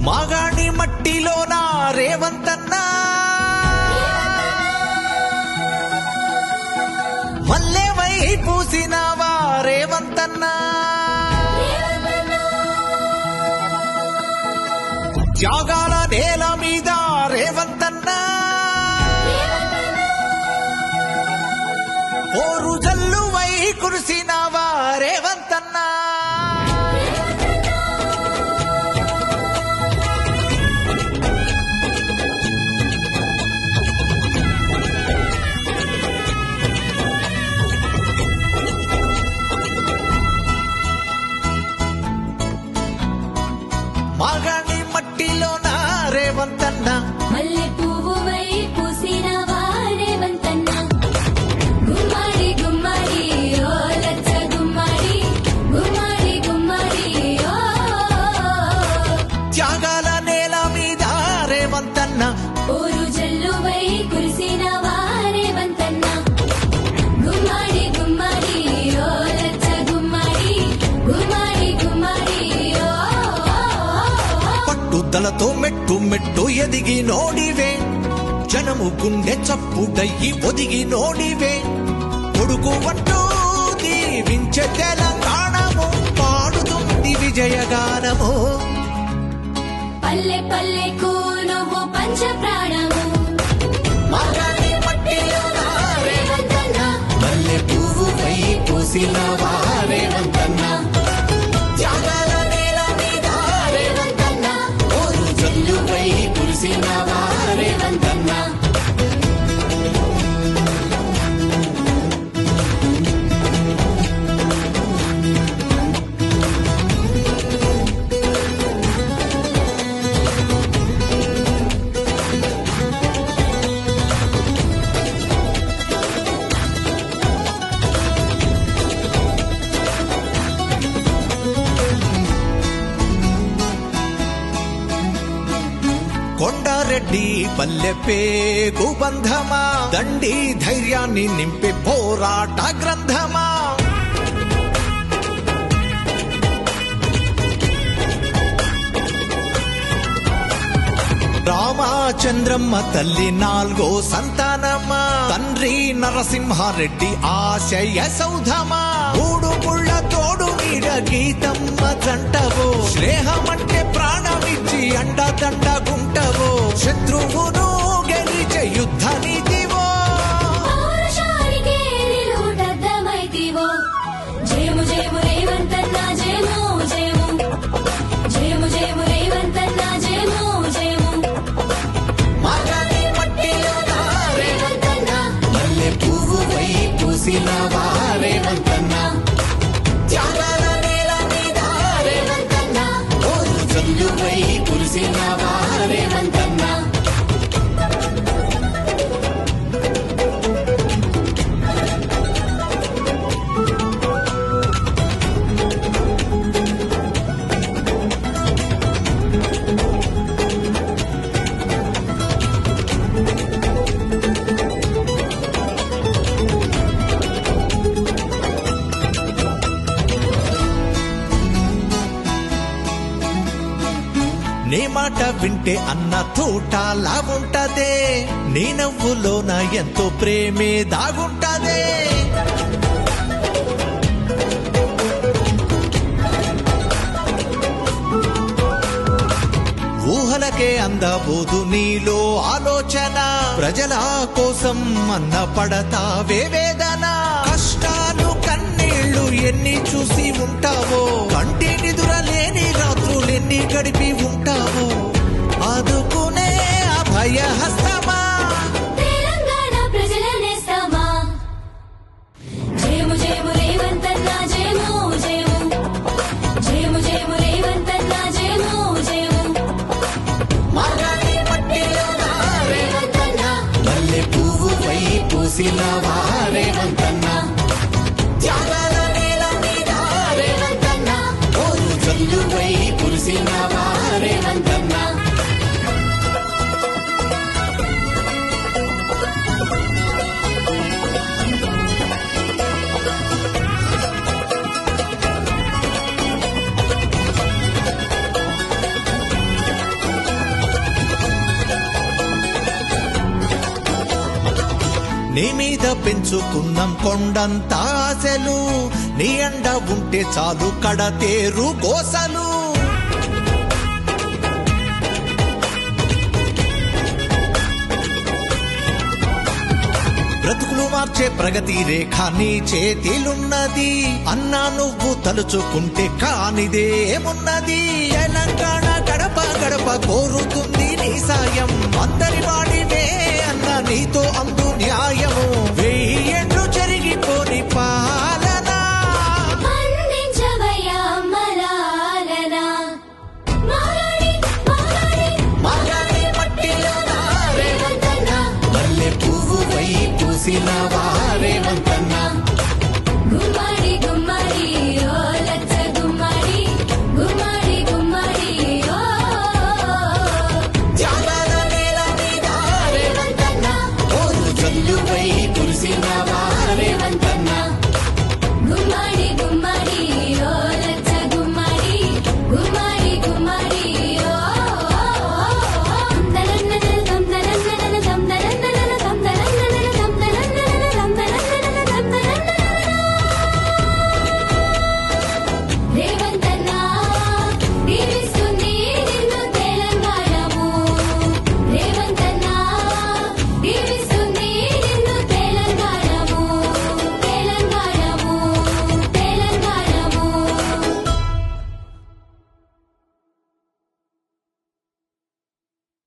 మాగాణి మట్టిలోన రేవంతన్నా మల్లెవై పూసినావా రేవంతన్నా త్యాగాల నేల మీద రేవంతన్నా ఓరు జల్లువై కురిసినావా రేవంతన్నా మాగాణి మట్టిలోన రేవంతన్నా మల్లె పువ్వువై పూసినవా రేవంతన్నా గుమ్మడి గుమ్మడి ఓ లచ్చ గుమ్మడి గుమ్మడి గుమ్మడి ఓ త్యాగాల నేల మీద రేవంతన్నా ఊరు జల్లువై కురిసినవా రేవంతన్నా గుమ్మడి గుమ్మడి ఓ లచ్చ గుమ్మడి గుమ్మడి గుమ్మడి ఓ పట్టుదలతో మెట్టు మెట్టు ఎదిగి నోడివే జనము గుండె చప్పుడయ్యి ఒదిగి నోడివే కొడుకు వంటూ దీవించే తెలంగాణము పాడుతుంది విజయగానము పల్లె పల్లెకు నువ్వు పంచ ప్రాణము మాగాణి మట్టిలోన రేవంతన్నా మల్లె పువ్వుపై పూసినవా రేవంతన్నా త్యాగాల నేల మీద రేవంతన్నా ఓరు జల్లుపై కురిసినవా రేవంతన్నా కొండారెడ్డి పల్లె పేగు బంధమా దండి ధైర్యాన్ని నింపే పోరాట గ్రంథమా రామచంద్రమ్మ తల్లి నాలుగో సంతానమా తండ్రి నరసింహారెడ్డి ఆశయ సౌధమా మూడు ముళ్ళ తోడు నీడ గీతమ్మ జంటవో స్నేహమంటే ప్రాణమిచ్చి అండదండగుంటవో శత్రువును గెలిచే యుద్ధ నీతివో పౌరుషానికే నిలువుటద్దమైతివో జయము జయము రేవంతన్నా జయము జయము జయము జయము రేవంతన్నా జయము జయము మాగాణి మట్టిలోన రేవంతన్నా మల్లె పువ్వుపై పూసినవా రేవంతన్నా త్యాగాల నేల మీద రేవంతన్నా ఓరు జల్లుపై కురిసినవా రేవంతన్నా నీ మాట వింటే అన్న తోటలా ఉంటదే నీ నవ్వులోన ఎంతో ప్రేమే దాగుంటదే ఊహలకే అందబోదు నీలో ఆలోచన ప్రజల కోసం అన్న పడతావే వేదన కష్టాలు కన్నీళ్లు ఎన్ని చూసి ఉంటావో కంటి నిదురలేని రాత్రులెన్ని గడిపి ఉంటావో ఆదుకునే అభయ హస్తమా తెలంగాణ ప్రజల నేస్తమా జయము జయము రేవంతన్నా జయము జయము జయము జయము రేవంతన్నా జయము జయము మాగాణి మట్టిలోన రేవంతన్నా మల్లె పువ్వుపై పూసినవా రేవంతన్నా త్యాగాల నేల మీద రేవంతన్నా ఓరు జల్లుపై కురిసినవా రేవంతన్నా నీ మీద పెంచుకున్నాం కొండంత ఆశలు, నీ అండ ఉంటే చాలు కడతేరు గోసలు. బ్రతుకులు మార్చే ప్రగతి రేఖ నీ చేతిలున్నది, అన్నా నువ్వు తలుచుకుంటే కానిదేమున్నది. తెలంగాణ గడప గడప కోరుతుంది నీ సాయం, అందరి వాడినే అన్న నీతో అందు న్యాయము. 1000 ఏళ్ళు జరిగిపోని పాలన అందించవయ్యా అమ్మలాలన. మాలాడి మాలాడి మాలాడి మట్టిలో రేవంతన్న మల్లె పువ్వు వై పూసినావ